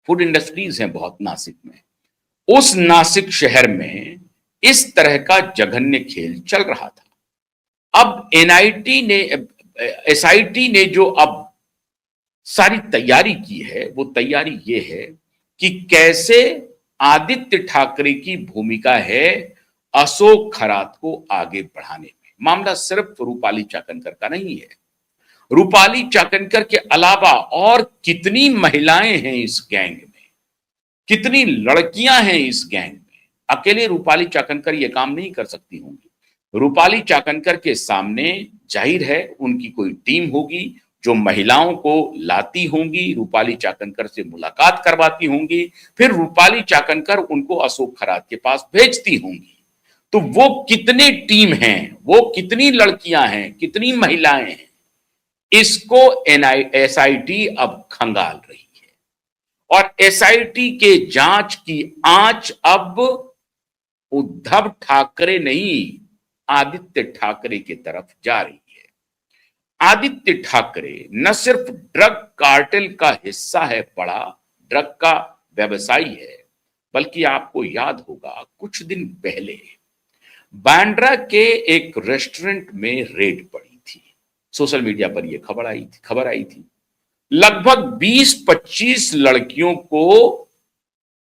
Food industries हैं बहुत नासिक में। उस नासिक शहर में इस तरह का जघन्य खेल चल रहा था। अब एनआईटी ने एसआईटी ने जो अब सारी तैयारी की है, वो तैयारी ये है कि कैसे आदित्य ठाकरे की भूमिका है अशोक खरात को आगे बढ़ाने में। मामला सिर्फ रूपाली चाकनकर का नहीं है। रूपाली चाकनकर के अलावा और कितनी महिलाएं हैं इस गैंग में, कितनी लड़कियां हैं इस गैंग में। अकेले रूपाली चाकनकर ये काम नहीं कर सकती होंगी। रूपाली चाकनकर के सामने जाहिर है उनकी कोई टीम होगी जो महिलाओं को लाती होंगी, रूपाली चाकनकर से मुलाकात करवाती होंगी, फिर रूपाली चाकनकर उनको अशोक खरात के पास भेजती होंगी। तो वो कितने टीम हैं, वो कितनी लड़कियां हैं, कितनी महिलाएं हैं, इसको एसआईटी अब खंगाल रही है। और एसआईटी के जांच की आंच अब उद्धव ठाकरे नहीं, आदित्य ठाकरे की तरफ जा रही है। आदित्य ठाकरे न सिर्फ ड्रग कार्टेल का हिस्सा है, बड़ा ड्रग का व्यवसायी है, बल्कि आपको याद होगा कुछ दिन पहले बांद्रा के एक रेस्टोरेंट में रेड पड़ी थी। सोशल मीडिया पर यह खबर आई थी। लगभग 20-25 लड़कियों को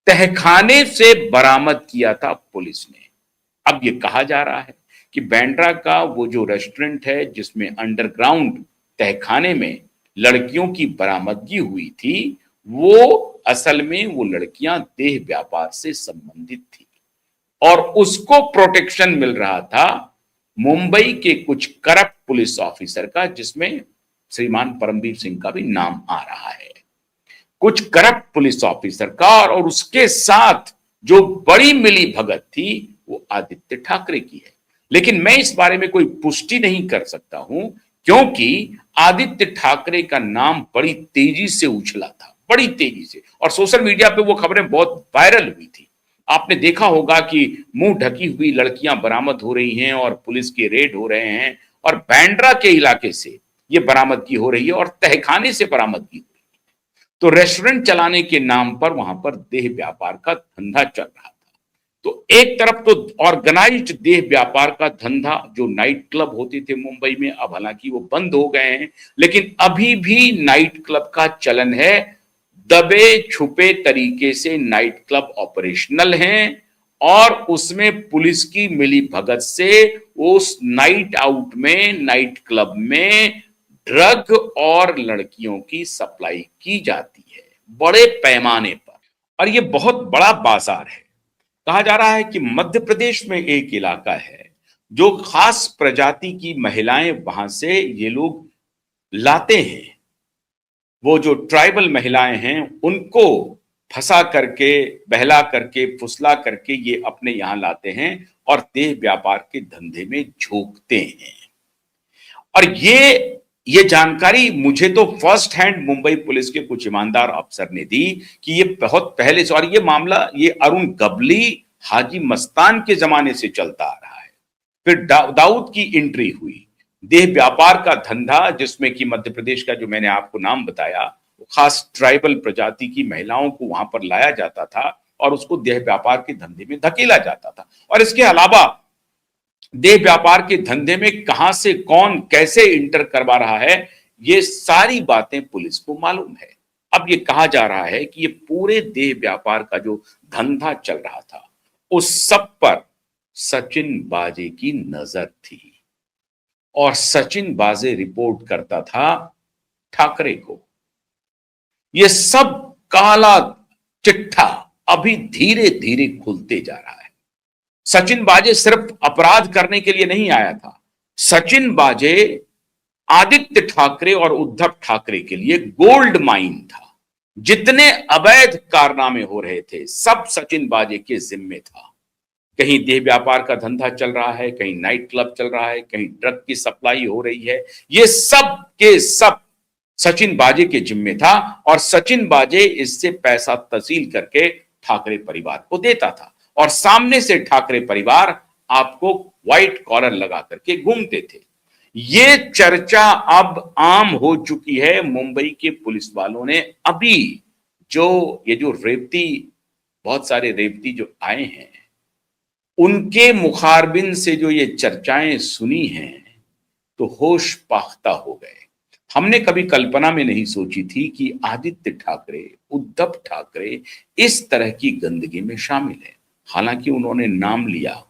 तहखाने से बरामद किया था पुलिस ने। अब यह कहा जा रहा है कि बांद्रा का वो जो रेस्टोरेंट है जिसमें अंडरग्राउंड तहखाने में लड़कियों की बरामदगी हुई थी, वो असल में वो लड़कियां देह व्यापार से संबंधित थी और उसको प्रोटेक्शन मिल रहा था मुंबई के कुछ करप्ट पुलिस ऑफिसर का, जिसमें श्रीमान परमवीर सिंह का भी नाम आ रहा है। कुछ करप्ट पुलिस ऑफिसर का, और उसके साथ जो बड़ी मिली भगत थी वो आदित्य ठाकरे की है। लेकिन मैं इस बारे में कोई पुष्टि नहीं कर सकता हूं, क्योंकि आदित्य ठाकरे का नाम बड़ी तेजी से उछला था, बड़ी तेजी से, और सोशल मीडिया पे वो खबरें बहुत वायरल हुई थी। आपने देखा होगा कि मुंह ढकी हुई लड़कियां बरामद हो रही हैं और पुलिस के रेड हो रहे हैं, और बांद्रा के इलाके से ये बरामदगी हो रही है और तहखाने से बरामदगी हो रही है। तो रेस्टोरेंट चलाने के नाम पर वहां पर देह व्यापार का धंधा चल रहा था। तो एक तरफ तो ऑर्गेनाइज्ड देह व्यापार का धंधा, जो नाइट क्लब होते थे मुंबई में, अब हालांकि वो बंद हो गए हैं, लेकिन अभी भी नाइट क्लब का चलन है। दबे छुपे तरीके से नाइट क्लब ऑपरेशनल हैं और उसमें पुलिस की मिली भगत से उस नाइट आउट में, नाइट क्लब में ड्रग और लड़कियों की सप्लाई की जाती है बड़े पैमाने पर, और ये बहुत बड़ा बाजार है। कहा जा रहा है कि मध्य प्रदेश में एक इलाका है जो खास प्रजाति की महिलाएं वहां से ये लोग लाते हैं। वो जो ट्राइबल महिलाएं हैं उनको फंसा करके, बहला करके, फुसला करके ये अपने यहां लाते हैं और देह व्यापार के धंधे में झोंकते हैं। और ये जानकारी मुझे तो फर्स्ट हैंड मुंबई पुलिस के कुछ ईमानदार अफसर ने दी कि ये बहुत पहले से, और ये मामला ये अरुण गबली, हाजी मस्तान के जमाने से चलता आ रहा है। फिर दाऊद की एंट्री हुई, देह व्यापार का धंधा, जिसमें कि मध्य प्रदेश का जो मैंने आपको नाम बताया, खास ट्राइबल प्रजाति की महिलाओं को वहां पर लाया जाता था और उसको देह व्यापार के धंधे में धकेला जाता था। और इसके अलावा देह व्यापार के धंधे में कहां से कौन कैसे इंटर करवा रहा है, ये सारी बातें पुलिस को मालूम है। अब ये कहा जा रहा है कि ये पूरे देह व्यापार का जो धंधा चल रहा था, उस सब पर सचिन बाजे की नजर थी और सचिन बाजे रिपोर्ट करता था ठाकरे को। ये सब काला चिट्ठा अभी धीरे धीरे खुलते जा रहा है। सचिन बाजे सिर्फ अपराध करने के लिए नहीं आया था। सचिन बाजे आदित्य ठाकरे और उद्धव ठाकरे के लिए गोल्ड माइन था। जितने अवैध कारनामे हो रहे थे सब सचिन बाजे के जिम्मे था। कहीं देह व्यापार का धंधा चल रहा है, कहीं नाइट क्लब चल रहा है, कहीं ड्रग की सप्लाई हो रही है, ये सब के सब सचिन बाजे के जिम्मे था। और सचिन बाजे इससे पैसा तहसील करके ठाकरे परिवार को देता था और सामने से ठाकरे परिवार आपको व्हाइट कॉलर लगा करके घूमते थे। ये चर्चा अब आम हो चुकी है। मुंबई के पुलिस वालों ने अभी ये जो रेवती, बहुत सारे रेवती जो आए हैं, उनके मुखारबिन से जो ये चर्चाएं सुनी हैं तो होश पाख्ता हो गए। हमने कभी कल्पना में नहीं सोची थी कि आदित्य ठाकरे, उद्धव ठाकरे इस तरह की गंदगी में शामिल है। हालांकि उन्होंने नाम लिया,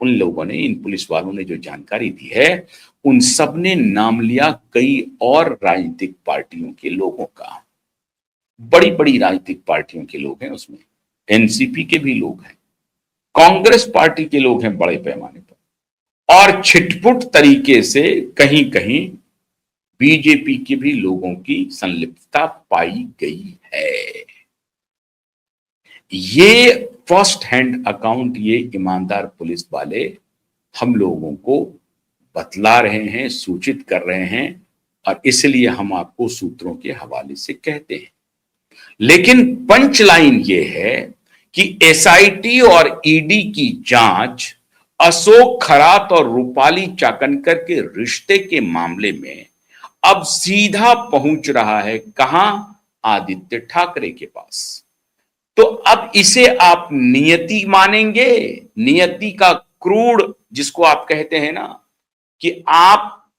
उन लोगों ने, इन पुलिस वालों ने जो जानकारी दी है, उन सब ने नाम लिया कई और राजनीतिक पार्टियों के लोगों का। बड़ी बड़ी राजनीतिक पार्टियों के लोग हैं उसमें, एनसीपी के भी लोग हैं, कांग्रेस पार्टी के लोग हैं बड़े पैमाने पर, और छिटपुट तरीके से कहीं कहीं बीजेपी के भी लोगों की संलिप्तता पाई गई है। ये फर्स्ट हैंड अकाउंट ये ईमानदार पुलिस वाले हम लोगों को बतला रहे हैं, सूचित कर रहे हैं, और इसलिए हम आपको सूत्रों के हवाले से कहते हैं। लेकिन पंच लाइन ये है कि एसआईटी और ईडी की जांच अशोक खरात और रूपाली चाकनकर के रिश्ते के मामले में अब सीधा पहुंच रहा है कहां? आदित्य ठाकरे के पास। तो अब इसे आप नियति मानेंगे? नियति का क्रूर, जिसको आप कहते हैं ना, कि आप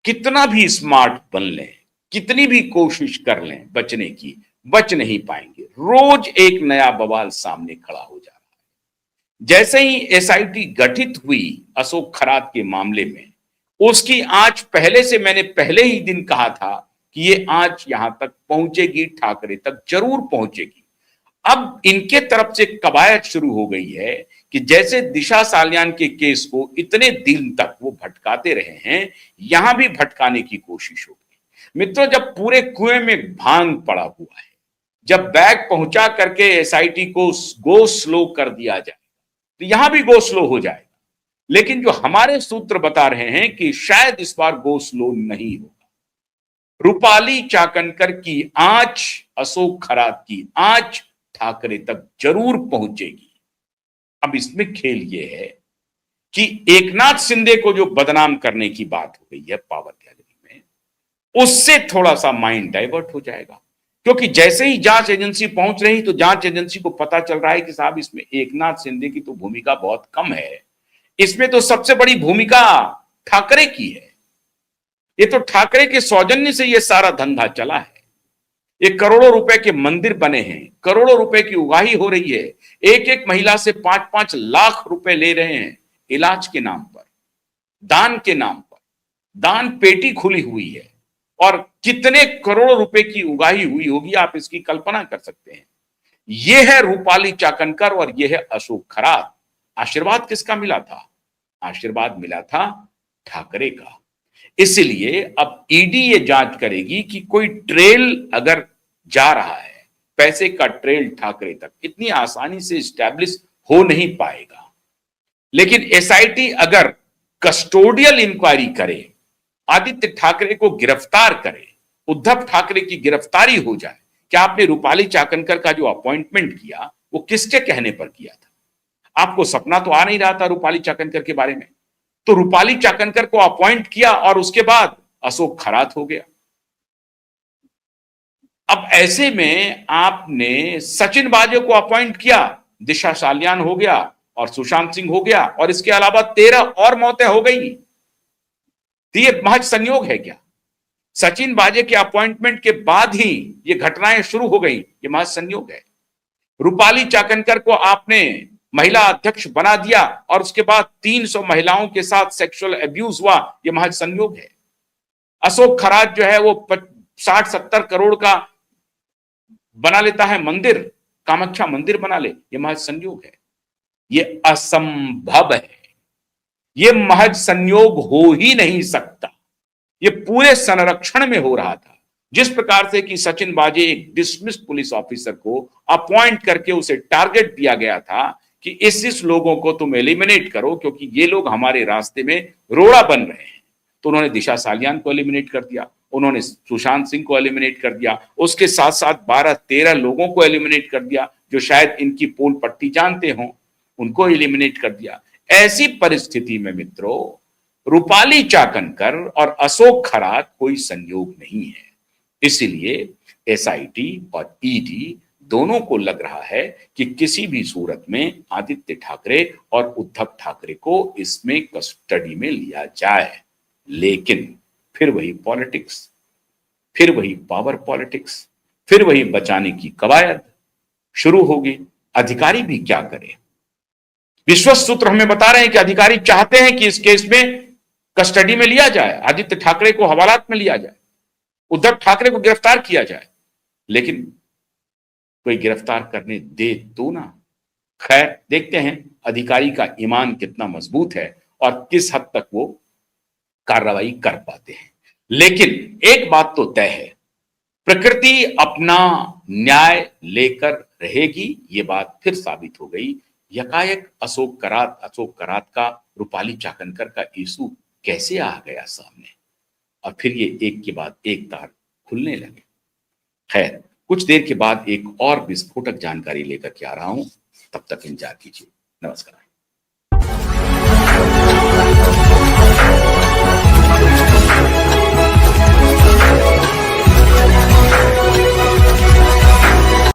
कितना भी स्मार्ट बन लें, कितनी भी कोशिश कर लें बचने की, बच नहीं पाएंगे। रोज एक नया बवाल सामने खड़ा हो जा रहा है। जैसे ही एसआईटी गठित हुई अशोक खरात के मामले में, उसकी आंच पहले से, मैंने पहले ही दिन कहा था कि ये आंच यहां तक पहुंचेगी, ठाकरे तक जरूर पहुंचेगी। अब इनके तरफ से कवायद शुरू हो गई है कि जैसे दिशा सालियान के केस को इतने दिन तक वो भटकाते रहे हैं, यहां भी भटकाने की कोशिश होगी। मित्रों, जब पूरे कुएं में भांग पड़ा हुआ है, जब बैग पहुंचा करके एसआईटी को गो स्लो कर दिया जाए, तो यहां भी गो स्लो हो जाएगा। लेकिन जो हमारे सूत्र बता रहे हैं कि शायद इस बार गो स्लो नहीं होगा। रूपाली चाकनकर की आंच, अशोक खरात की आंच ठाकरे तक जरूर पहुंचेगी। अब इसमें खेल यह है कि एकनाथ शिंदे को जो बदनाम करने की बात हो गई है पावर गैलरी में, उससे थोड़ा सा माइंड डाइवर्ट हो जाएगा। क्योंकि जैसे ही जांच एजेंसी पहुंच रही, तो जांच एजेंसी को पता चल रहा है कि साहब इसमें एकनाथ शिंदे की तो भूमिका बहुत कम है, इसमें तो सबसे बड़ी भूमिका ठाकरे की है। ये तो ठाकरे के सौजन्य से ये सारा धंधा चला है। ये करोड़ों रुपए के मंदिर बने हैं, करोड़ों रुपए की उगाही हो रही है। एक एक महिला से 5-5 लाख रुपए ले रहे हैं इलाज के नाम पर, दान के नाम पर। दान पेटी खुली हुई है और कितने करोड़ों रुपए की उगाही हुई होगी, आप इसकी कल्पना कर सकते हैं। यह है रूपाली चाकनकर और यह है अशोक खरात। आशीर्वाद किसका मिला था? आशीर्वाद मिला था ठाकरे का। इसलिए अब ईडी ये जांच करेगी कि कोई ट्रेल अगर जा रहा है, पैसे का ट्रेल ठाकरे तक इतनी आसानी से स्टैब्लिश हो नहीं पाएगा। लेकिन एसआईटी अगर कस्टोडियल इंक्वायरी करे, आदित्य ठाकरे को गिरफ्तार करे, उद्धव ठाकरे की गिरफ्तारी हो जाए। क्या आपने रूपाली चाकनकर का जो अपॉइंटमेंट किया वो किसके कहने पर किया था? आपको सपना तो आ नहीं रहा था रूपाली चाकनकर के बारे में? तो रूपाली चाकनकर को अपॉइंट किया और उसके बाद अशोक खरात हो गया। अब ऐसे में आपने सचिन वाजे को अपॉइंट किया, दिशा सालियान हो गया और सुशांत सिंह हो गया, और इसके अलावा 13 और मौतें हो गई। तो ये महज संयोग है क्या? सचिन वाजे के अपॉइंटमेंट के बाद ही ये घटनाएं शुरू हो गई, ये महज संयोग है। रूपाली चाकनकर को आपने महिला अध्यक्ष बना दिया और उसके बाद 300 महिलाओं के साथ सेक्सुअल अब्यूज हुआ, यह महज संयोग है। अशोक खरात जो है वो 60-70 करोड़ का बना लेता है मंदिर, कामाख्या मंदिर बना ले, यह महज संयोग है। यह असंभव है, यह महज संयोग हो ही नहीं सकता। यह पूरे संरक्षण में हो रहा था। जिस प्रकार से कि सचिन वाजे एक डिसमिस्ड पुलिस ऑफिसर को अपॉइंट करके उसे टारगेट दिया गया था कि इस लोगों को तुम एलिमिनेट करो क्योंकि ये लोग हमारे रास्ते में रोड़ा बन रहे हैं, तो उन्होंने दिशा सालियान को एलिमिनेट कर दिया, उन्होंने सुशांत सिंह को एलिमिनेट कर दिया, उसके साथ साथ 12-13 लोगों को एलिमिनेट कर दिया जो शायद इनकी पोल पट्टी जानते हो, उनको एलिमिनेट कर दिया। ऐसी परिस्थिति में मित्रों, रूपाली चाकनकर और अशोक खरात कोई संयोग नहीं है। इसलिए एसआईटी और ईडी दोनों को लग रहा है कि किसी भी सूरत में आदित्य ठाकरे और उद्धव ठाकरे को इसमें कस्टडी में लिया जाए। लेकिन फिर वही पॉलिटिक्स, फिर वही पावर पॉलिटिक्स, फिर वही बचाने की कवायद शुरू होगी। अधिकारी भी क्या करें? विश्वस्त सूत्र हमें बता रहे हैं कि अधिकारी चाहते हैं कि इस केस में कस्टडी में लिया जाए, आदित्य ठाकरे को हवालात में लिया जाए, उद्धव ठाकरे को गिरफ्तार किया जाए, लेकिन कोई गिरफ्तार करने दे तो ना। खैर, देखते हैं अधिकारी का ईमान कितना मजबूत है और किस हद तक वो कार्रवाई कर पाते हैं। लेकिन एक बात तो तय है, प्रकृति अपना न्याय लेकर रहेगी। ये बात फिर साबित हो गई। यकायक अशोक करात का, रूपाली चाकनकर का इशू कैसे आ गया सामने, और फिर ये एक के बाद एक तार खुलने लगे। खैर, कुछ देर के बाद एक और विस्फोटक जानकारी लेकर के आ रहा हूं, तब तक इंतजार कीजिए। नमस्कार।